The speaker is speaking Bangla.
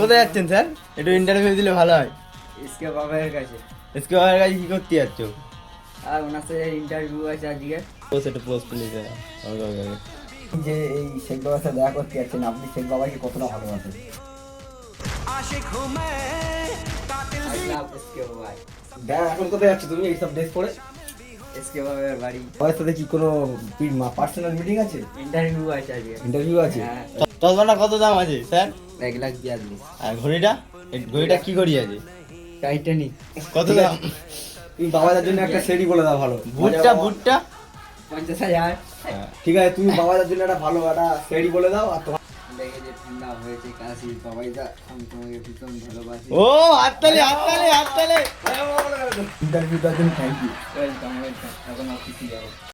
কোথায় যাচ্ছেন স্যার? একটু ইন্টারভিউ দিলে ভালো হয়। इसके बाबा কাছে। इसके বাবার কাছে কি করতে যাচ্ছ? আর ওনার সাথে ইন্টারভিউ আছে আজকে। পোস্ট একটু পোস্ট প্লিজ। যে এই শেখ বাবার সাথে দেখা করতে যাচ্ছেন, আপনি শেখ বাবাকে কতটা ভালোবাসেন? এখন কোথায় যাচ্ছ তুমি এইসব ড্রেস পরে? এসকে বাবার বাড়ি। ওর সাথে কি কোনো পার্সোনাল মিটিং আছে? ইন্টারভিউ আছে আজকে। ইন্টারভিউ আছে? চশমাটা কত দাম আছে স্যার? 1,42,000। আর ঘড়িটা? ঘড়িটা কি ঘড়ি আছে? টাইটানিক। কত দাম? তুমি বাবাদের জন্য একটা সেরি বলে দাও ভালো। বুটটা 50,000। ঠিক আছে, তুমি বাবাদের জন্য একটা ভালো একটা সেরি বলে দাও। আর তোমার লেগে যে ঠান্ডা হয়েছে কাশি, বাবাই দা আমি তোমাকে ভীষণ ভালোবাসি। ও হাততালি। ইন্টারভিউটার জন্য থ্যাংক ইউ। ওয়েলকাম। এখন অফিসে যাবো।